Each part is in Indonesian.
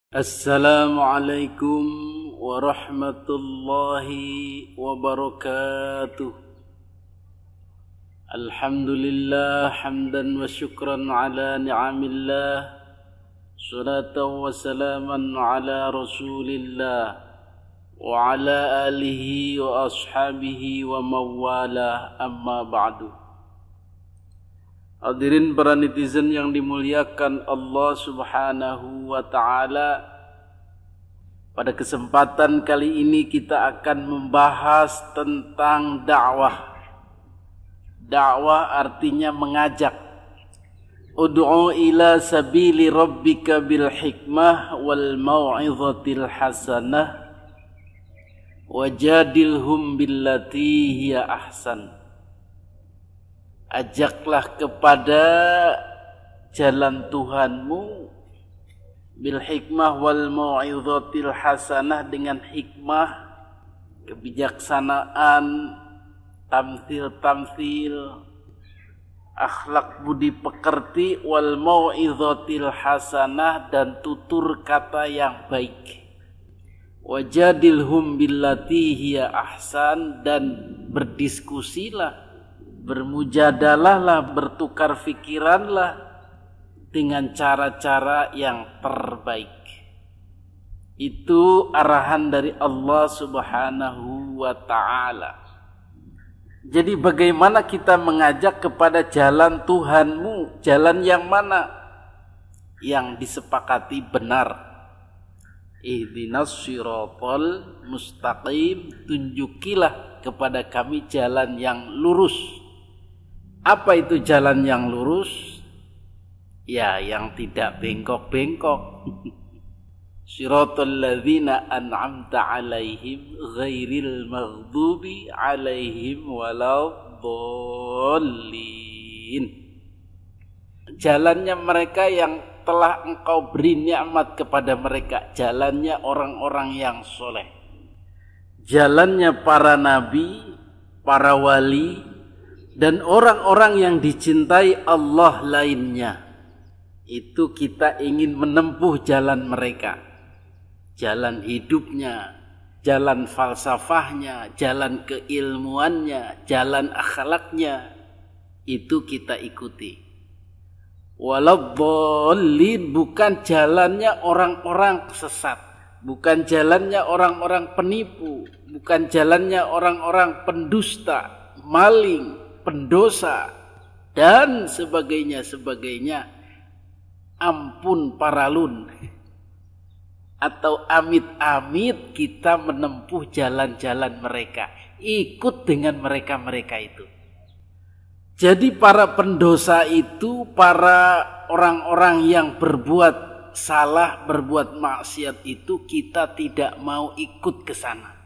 Assalamualaikum warahmatullahi wabarakatuh. Alhamdulillah hamdan wa syukran ala ni'amillah, salatan wa salaman ala rasulillah wa ala alihi wa ashabihi wa mawalah, amma ba'du. Hadirin para netizen yang dimuliakan Allah Subhanahu wa ta'ala, pada kesempatan kali ini kita akan membahas tentang dakwah. Dakwah artinya mengajak. Ud'u ila sabili rabbika bil hikmah wal mau'izatil hasanah wajadilhum billati hiya ahsan. Ajaklah kepada jalan Tuhanmu bil hikmah wal mau'izatil hasanah, dengan hikmah, kebijaksanaan, tamthil, akhlak budi pekerti, wal mau'izatil hasanah, dan tutur kata yang baik. Wajadilhum billati hiya ahsan, dan berdiskusilah, bermujadalahlah, bertukar fikiranlah dengan cara-cara yang terbaik. Itu arahan dari Allah Subhanahu wa ta'ala. Jadi bagaimana kita mengajak kepada jalan Tuhanmu? Jalan yang mana? Yang disepakati benar. Ihdinas siratal mustaqim, tunjukilah kepada kami jalan yang lurus. Apa itu jalan yang lurus? Ya, yang tidak bengkok-bengkok. Siratal ladzina an'amta 'alaihim ghairil maghdubi 'alaihim waladdallin. Jalannya mereka yang telah Engkau beri nikmat kepada mereka, jalannya orang-orang yang soleh, jalannya para nabi, para wali, dan orang-orang yang dicintai Allah lainnya. Itu kita ingin menempuh jalan mereka, jalan hidupnya, jalan falsafahnya, jalan keilmuannya, jalan akhlaknya. Itu kita ikuti. Waladdallin, bukan jalannya orang-orang sesat, bukan jalannya orang-orang penipu, bukan jalannya orang-orang pendusta, maling, pendosa, dan sebagainya. Ampun paralun, atau amit-amit kita menempuh jalan-jalan mereka, ikut dengan mereka-mereka itu. Jadi para pendosa itu, para orang-orang yang berbuat salah, berbuat maksiat itu, kita tidak mau ikut ke sana.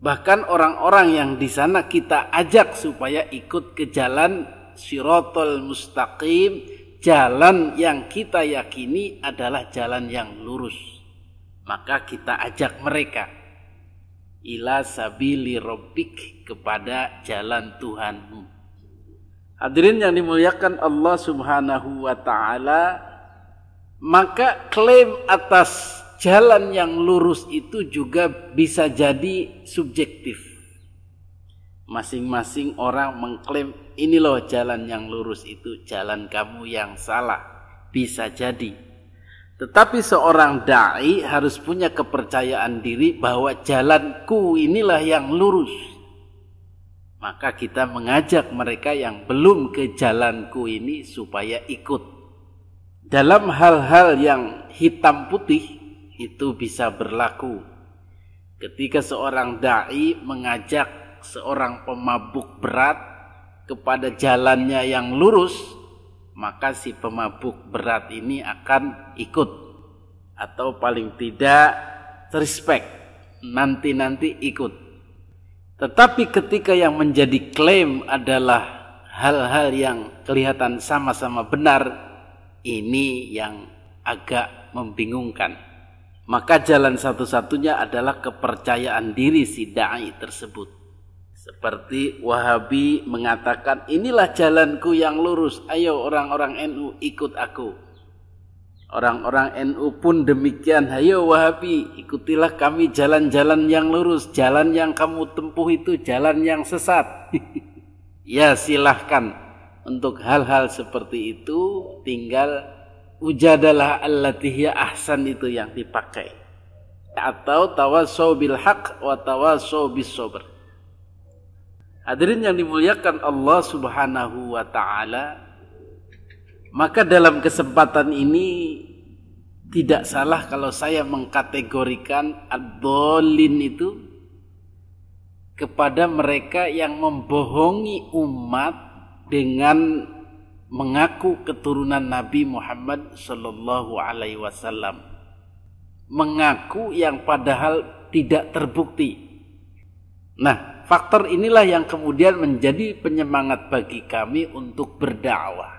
Bahkan orang-orang yang di sana kita ajak supaya ikut ke jalan Shiratal Mustaqim, jalan yang kita yakini adalah jalan yang lurus. Maka kita ajak mereka ila sabili rabbik, kepada jalan Tuhanmu. Hadirin yang dimuliakan Allah Subhanahu wa ta'ala, maka klaim atas jalan yang lurus itu juga bisa jadi subjektif. Masing-masing orang mengklaim, ini loh jalan yang lurus itu, jalan kamu yang salah. Bisa jadi. Tetapi seorang da'i harus punya kepercayaan diri bahwa jalanku inilah yang lurus. Maka kita mengajak mereka yang belum ke jalanku ini supaya ikut. Dalam hal-hal yang hitam putih itu bisa berlaku. Ketika seorang da'i mengajak seorang pemabuk berat kepada jalannya yang lurus, maka si pemabuk berat ini akan ikut, atau paling tidak respect, nanti ikut. Tetapi ketika yang menjadi klaim adalah hal-hal yang kelihatan sama-sama benar, ini yang agak membingungkan. Maka jalan satu-satunya adalah kepercayaan diri si da'i tersebut. Seperti Wahabi mengatakan, inilah jalanku yang lurus, ayo orang-orang NU ikut aku. Orang-orang NU pun demikian. Hayo Wahabi, ikutilah kami jalan-jalan yang lurus. Jalan yang kamu tempuh itu jalan yang sesat. Ya silahkan. Untuk hal-hal seperti itu tinggal ujadalah allati hiya ahsan itu yang dipakai. Atau tawassaw bil haq wa tawassaw bis sabr. Hadirin yang dimuliakan Allah Subhanahu wa taala, maka dalam kesempatan ini tidak salah kalau saya mengkategorikan ad-dhalin itu kepada mereka yang membohongi umat dengan mengaku keturunan Nabi Muhammad sallallahu alaihi wasallam. Mengaku yang padahal tidak terbukti. Nah, faktor inilah yang kemudian menjadi penyemangat bagi kami untuk berdakwah.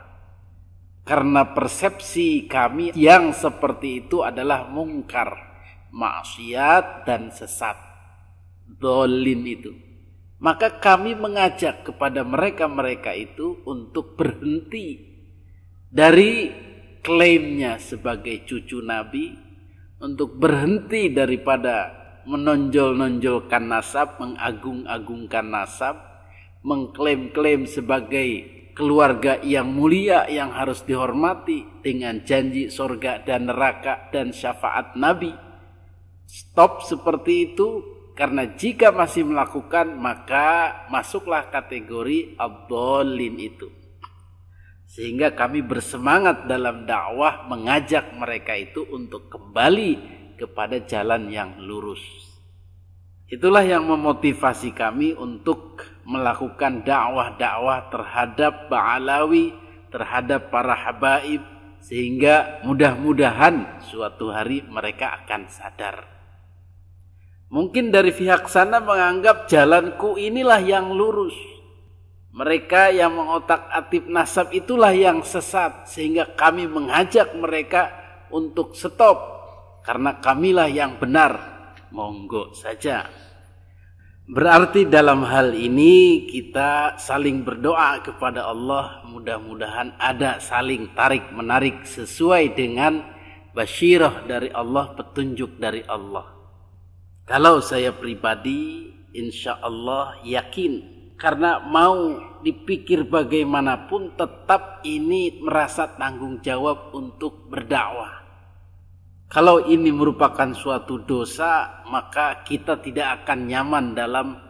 Karena persepsi kami yang seperti itu adalah mungkar, maksiat dan sesat, dhalin itu. Maka kami mengajak kepada mereka-mereka itu untuk berhenti dari klaimnya sebagai cucu Nabi, untuk berhenti daripada menonjol-nonjolkan nasab, mengagung-agungkan nasab, mengklaim-klaim sebagai keluarga yang mulia yang harus dihormati dengan janji surga dan neraka dan syafaat Nabi. Stop seperti itu, karena jika masih melakukan maka masuklah kategori ad-dhalin itu. Sehingga kami bersemangat dalam dakwah mengajak mereka itu untuk kembali kepada jalan yang lurus. Itulah yang memotivasi kami untuk melakukan dakwah-dakwah terhadap Ba'alawi, terhadap para habaib, sehingga mudah-mudahan suatu hari mereka akan sadar. Mungkin dari pihak sana menganggap jalanku inilah yang lurus. Mereka yang mengotak-atik nasab itulah yang sesat, sehingga kami mengajak mereka untuk stop, karena kamilah yang benar. Monggo saja. Berarti dalam hal ini kita saling berdoa kepada Allah, mudah-mudahan ada saling tarik menarik sesuai dengan basyirah dari Allah, petunjuk dari Allah. Kalau saya pribadi insya Allah yakin, karena mau dipikir bagaimanapun tetap ini merasa tanggung jawab untuk berdakwah. Kalau ini merupakan suatu dosa, maka kita tidak akan nyaman dalam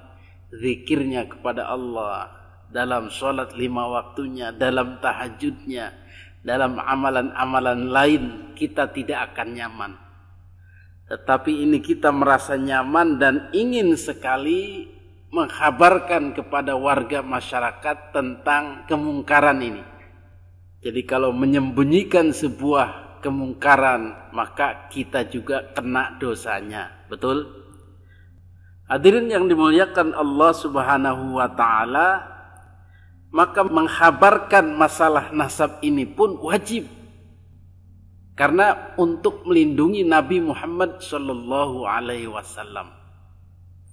zikirnya kepada Allah, dalam sholat 5 waktunya, dalam tahajudnya, dalam amalan-amalan lain kita tidak akan nyaman. Tetapi ini kita merasa nyaman dan ingin sekali menghabarkan kepada warga masyarakat tentang kemungkaran ini. Jadi kalau menyembunyikan sebuah kemungkaran, maka kita juga kena dosanya. Betul? Hadirin yang dimuliakan Allah Subhanahu wa taala, maka menghabarkan masalah nasab ini pun wajib. Karena untuk melindungi Nabi Muhammad sallallahu alaihi wasallam,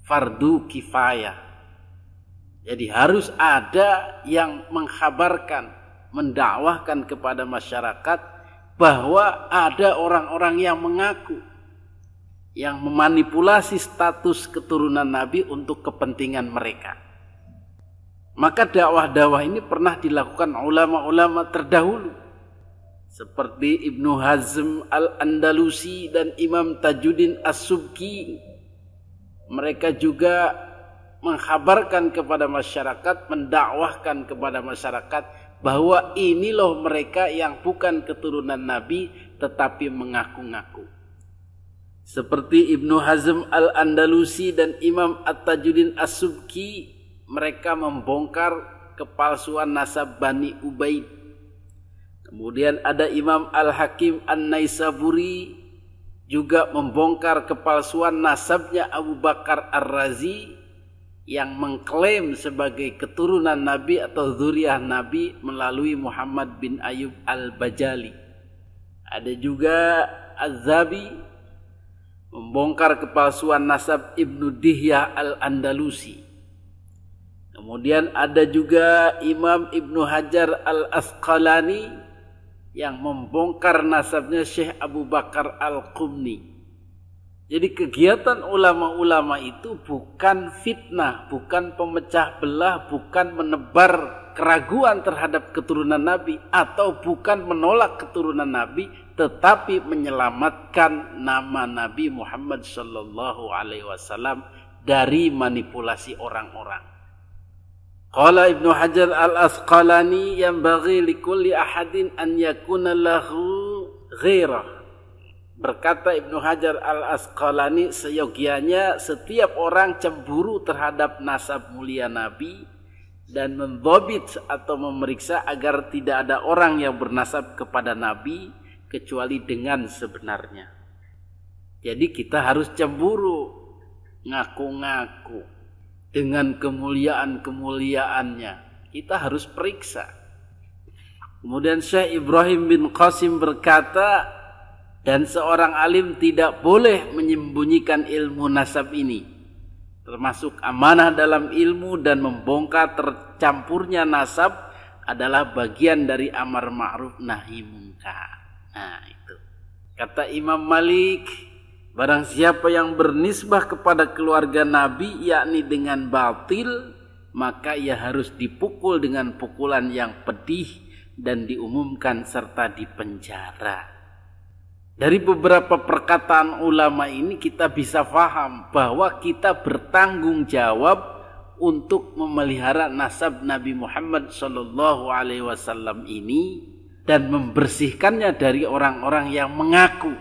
fardu kifayah. Jadi harus ada yang menghabarkan, mendakwahkan kepada masyarakat bahwa ada orang-orang yang mengaku, yang memanipulasi status keturunan Nabi untuk kepentingan mereka. Maka dakwah-dakwah ini pernah dilakukan ulama-ulama terdahulu, seperti Ibnu Hazm al-Andalusi dan Imam Tajuddin As-Subki. Mereka juga menghabarkan kepada masyarakat, mendakwahkan kepada masyarakat bahwa ini loh mereka yang bukan keturunan Nabi tetapi mengaku-ngaku. Seperti Ibnu Hazm al-Andalusi dan Imam At-Tajuddin As-Subki, mereka membongkar kepalsuan nasab Bani Ubaid. Kemudian ada Imam Al-Hakim An-Naisaburi juga membongkar kepalsuan nasabnya Abu Bakar Ar-Razi yang mengklaim sebagai keturunan Nabi atau zuriyah Nabi melalui Muhammad bin Ayyub Al-Bajali. Ada juga Az-Zabi membongkar kepalsuan nasab Ibnu Dihyah Al-Andalusi. Kemudian ada juga Imam Ibnu Hajar Al-Asqalani yang membongkar nasabnya Syekh Abu Bakar Al-Qumni. Jadi kegiatan ulama-ulama itu bukan fitnah, bukan pemecah belah, bukan menebar keraguan terhadap keturunan Nabi, atau bukan menolak keturunan Nabi, tetapi menyelamatkan nama Nabi Muhammad sallallahu alaihi wasallam dari manipulasi orang-orang. Qala Ibnu Hajar Al-Asqalani yanbaghi likulli ahadin an yakuna lahu ghairah. Berkata Ibnu Hajar Al-Asqalani, seyogianya setiap orang cemburu terhadap nasab mulia Nabi dan mendhabit atau memeriksa agar tidak ada orang yang bernasab kepada Nabi kecuali dengan sebenarnya. Jadi kita harus cemburu, ngaku-ngaku dengan kemuliaan-kemuliaannya. Kita harus periksa. Kemudian Syekh Ibrahim bin Qasim berkata, dan seorang alim tidak boleh menyembunyikan ilmu nasab ini, termasuk amanah dalam ilmu, dan membongkar tercampurnya nasab adalah bagian dari amar ma'ruf nahi munkar. Nah itu. Kata Imam Malik, barang siapa yang bernisbah kepada keluarga Nabi yakni dengan batil, maka ia harus dipukul dengan pukulan yang pedih dan diumumkan serta dipenjara. Dari beberapa perkataan ulama ini kita bisa faham bahwa kita bertanggung jawab untuk memelihara nasab Nabi Muhammad sallallahu alaihi wasallam ini dan membersihkannya dari orang-orang yang mengaku.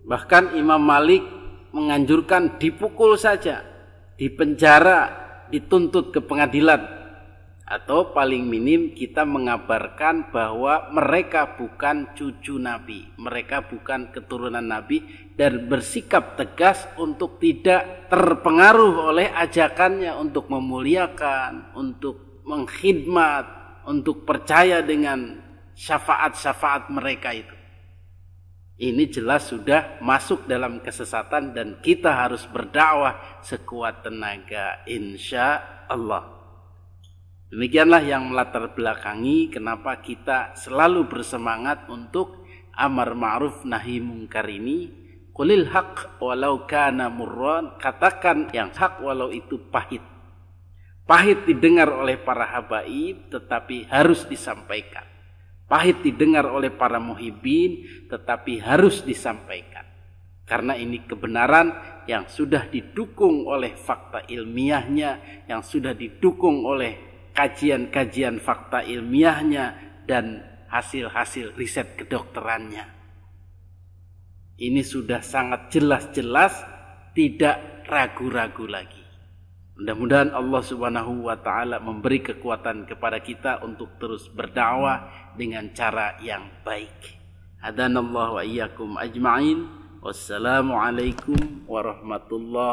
Bahkan Imam Malik menganjurkan dipukul saja, dipenjara, dituntut ke pengadilan. Atau paling minim kita mengabarkan bahwa mereka bukan cucu Nabi, mereka bukan keturunan Nabi, dan bersikap tegas untuk tidak terpengaruh oleh ajakannya untuk memuliakan, untuk mengkhidmat, untuk percaya dengan syafaat-syafaat mereka itu. Ini jelas sudah masuk dalam kesesatan dan kita harus berdakwah sekuat tenaga insya Allah. Demikianlah yang melatar belakangi kenapa kita selalu bersemangat untuk amar ma'ruf nahi mungkar ini. Qulil haq walau kana murran, katakan yang hak walau itu pahit. Pahit didengar oleh para habaib tetapi harus disampaikan. Pahit didengar oleh para muhibbin tetapi harus disampaikan. Karena ini kebenaran yang sudah didukung oleh fakta ilmiahnya, yang sudah didukung oleh kajian-kajian fakta ilmiahnya dan hasil-hasil riset kedokterannya. Ini sudah sangat jelas-jelas, tidak ragu-ragu lagi. Mudah-mudahan Allah Subhanahu wa taala memberi kekuatan kepada kita untuk terus berdakwah dengan cara yang baik. Hadanallahu wa iyyakum ajma'in. Wassalamualaikum warahmatullahi